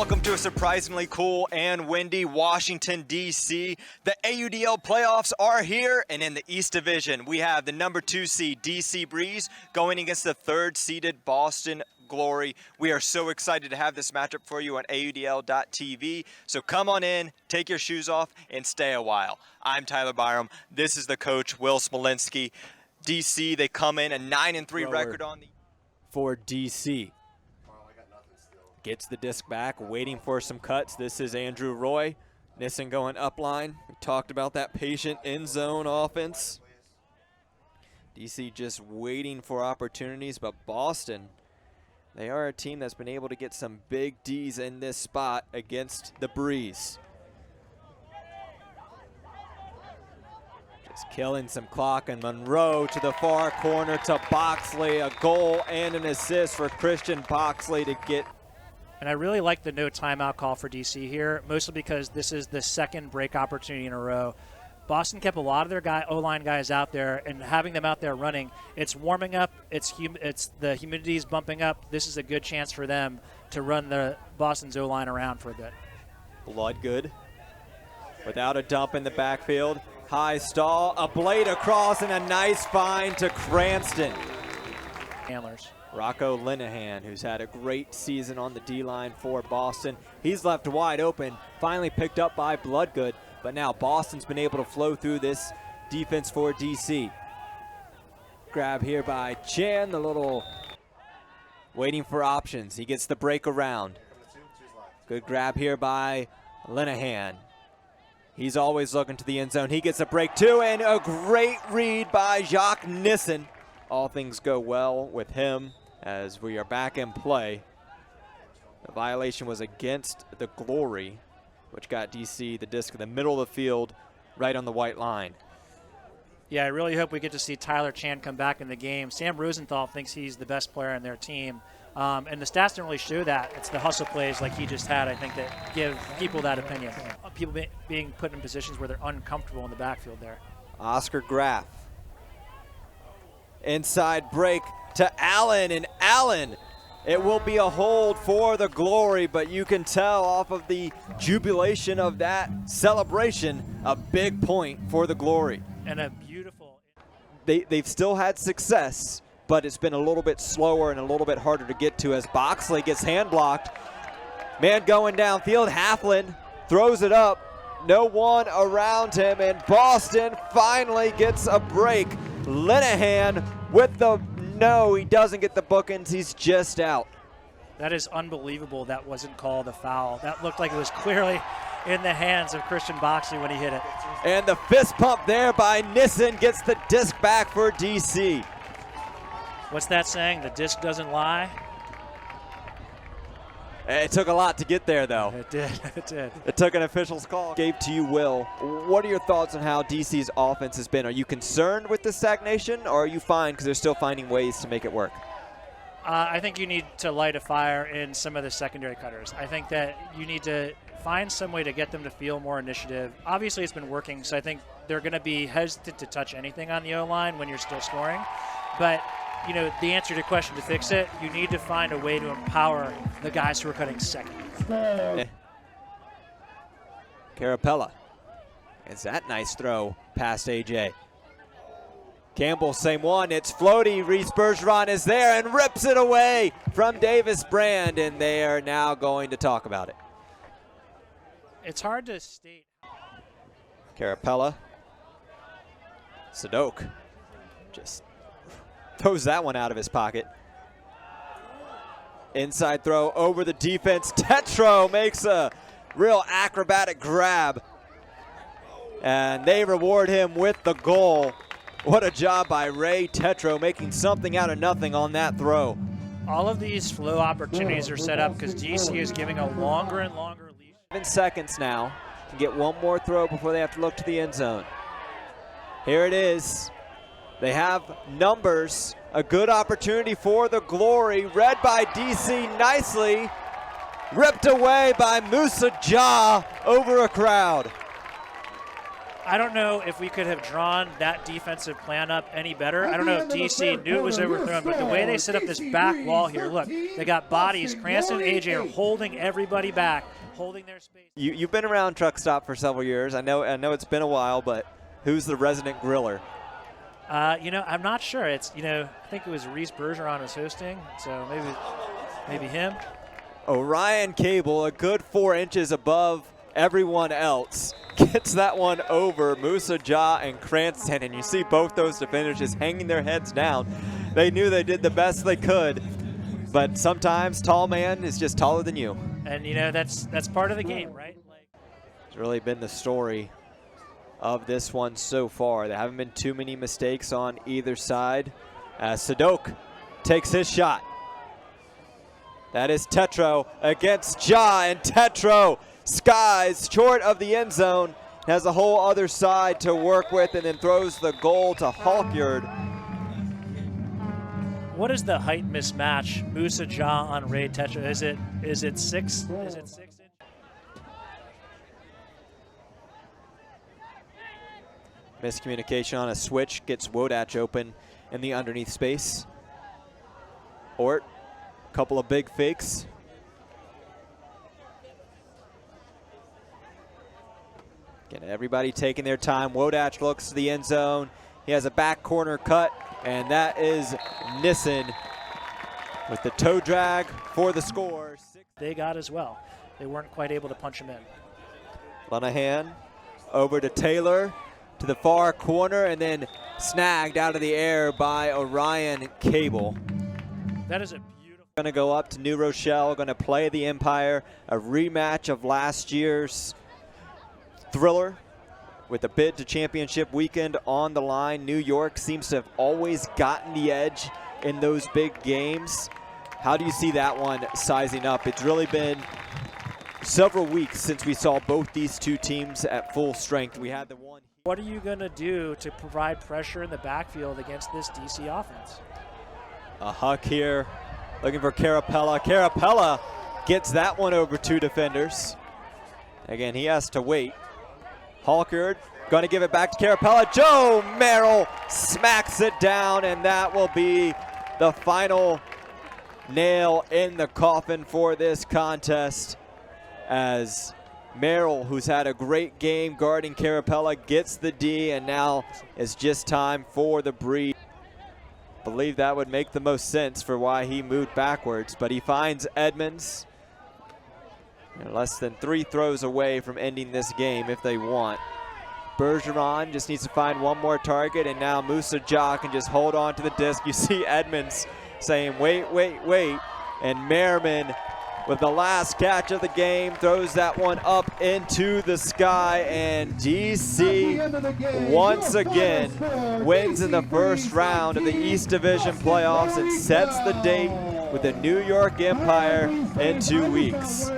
Welcome to a surprisingly cool and windy Washington, D.C. The AUDL playoffs are here, and in the East Division, we have the number 2 seed DC Breeze going against the 3rd seeded Boston Glory. We are so excited to have this matchup for you on AUDL.tv. So come on in, take your shoes off, and stay a while. I'm Tyler Byram. This is the coach, Will Smolinski. DC, they come in a 9-3 record on the for DC. Gets the disc back, waiting for some cuts. This is Andrew Roy. Nissen going up line. We talked about that patient end zone offense. DC just waiting for opportunities, but Boston, they are a team that's been able to get some big Ds in this spot against the Breeze. Just killing some clock, and Monroe to the far corner to Boxley. A goal and an assist for Christian Boxley to get. And I really like the no timeout call for DC here, mostly because this is the second break opportunity in a row. Boston kept a lot of their O-line guys out there, and having them out there running, it's warming up, it's the humidity is bumping up. This is a good chance for them to run the Boston's O-line around for a bit. Bloodgood without a dump in the backfield. High stall, a blade across, and a nice find to Cranston. Handlers. Rocco Linehan, who's had a great season on the D-line for Boston. He's left wide open, finally picked up by Bloodgood, but now Boston's been able to flow through this defense for DC. Grab here by Chan, the little waiting for options. He gets the break around. Good grab here by Linehan. He's always looking to the end zone. He gets a break too, and a great read by Jacques Nissen. All things go well with him as we are back in play. The violation was against the Glory, which got DC the disc in the middle of the field, right on the white line. Yeah, I really hope we get to see Tyler Chan come back in the game. Sam Rosenthal thinks he's the best player in their team. And the stats don't really show that. It's the hustle plays like he just had, I think, that give people that opinion. People being put in positions where they're uncomfortable in the backfield there. Oscar Graff. Inside break to Allen, and Allen, it will be a hold for the Glory, but you can tell off of the jubilation of that celebration, a big point for the Glory. And a beautiful. They've still had success, but it's been a little bit slower and a little bit harder to get to as Boxley gets hand blocked. Man going downfield, Halfland throws it up. No one around him, and Boston finally gets a break. Linehan with the no, he doesn't get the bookends, he's just out. That is unbelievable that wasn't called a foul. That looked like it was clearly in the hands of Christian Boxley when he hit it. And the fist pump there by Nissen gets the disc back for DC. What's that saying? The disc doesn't lie? It took a lot to get there, though. It did. It did. It took an official's call. Gave to you, Will. What are your thoughts on how DC's offense has been? Are you concerned with the stagnation, or are you fine because they're still finding ways to make it work? I think you need to light a fire in some of the secondary cutters. I think that you need to find some way to get them to feel more initiative. Obviously, it's been working, so I think they're going to be hesitant to touch anything on the O-line when you're still scoring. But you know, the answer to your question, to fix it, you need to find a way to empower the guys who are cutting second. Carapella. It's that nice throw past AJ. Campbell, same one. It's floaty. Reese Bergeron is there and rips it away from Davis Brand, and they are now going to talk about it. It's hard to state. Carapella. Sadok just throws that one out of his pocket. Inside throw over the defense. Tetro makes a real acrobatic grab, and they reward him with the goal. What a job by Ray Tetro, making something out of nothing on that throw. All of these flow opportunities are set up because DC is giving a longer and longer leash. 7 seconds now to get one more throw before they have to look to the end zone. Here it is. They have numbers, a good opportunity for the Glory, read by DC nicely, ripped away by Musa Ja over a crowd. I don't know if we could have drawn that defensive plan up any better. I don't know if DC knew it was overthrown, but the way they set up this back wall here, look, they got bodies. Cranston and AJ are holding everybody back, holding their space. You've been around Truck Stop for several years. I know it's been a while, but who's the resident griller? I'm not sure. It's, I think it was Reese Bergeron was hosting, so maybe him. Orion Cable, a good 4 inches above everyone else, gets that one over Musa Ja and Cranston, and you see both those defenders just hanging their heads down. They knew they did the best they could, but sometimes tall man is just taller than you. And that's part of the game, right? It's really been the story of this one so far. There haven't been too many mistakes on either side as Sadok takes his shot. That is Tetro against Ja, and Tetro skies short of the end zone, has a whole other side to work with, and then throws the goal to Halkyard. What is the height mismatch, Musa Ja on Ray Tetro? Is it 6 inches? Miscommunication on a switch gets Wodach open in the underneath space. Ort, a couple of big fakes. Again, everybody taking their time. Wodach looks to the end zone. He has a back corner cut, and that is Nissen with the toe drag for the score. They got as well. They weren't quite able to punch him in. Linehan over to Taylor to the far corner, and then snagged out of the air by Orion Cable. That is a beautiful. Going to go up to New Rochelle, going to play the Empire, a rematch of last year's thriller with a bid to championship weekend on the line. New York seems to have always gotten the edge in those big games. How do you see that one sizing up? It's really been several weeks since we saw both these two teams at full strength. We had the one. What are you going to do to provide pressure in the backfield against this DC offense? A huck here, looking for Carapella. Carapella gets that one over 2 defenders. Again, he has to wait. Halkyard going to give it back to Carapella. Joe Merrill smacks it down, and that will be the final nail in the coffin for this contest, as Merrill, who's had a great game guarding Carapella, gets the D, and now it's just time for the breathe. Believe that would make the most sense for why he moved backwards, but he finds Edmonds. They're less than 3 throws away from ending this game if they want. Bergeron just needs to find one more target, and now Musa Ja can just hold on to the disc. You see Edmonds saying, wait, wait, wait, and Merriman, with the last catch of the game, throws that one up into the sky, and DC once again wins in the first round of the East Division playoffs and sets the date with the New York Empire in 2 weeks.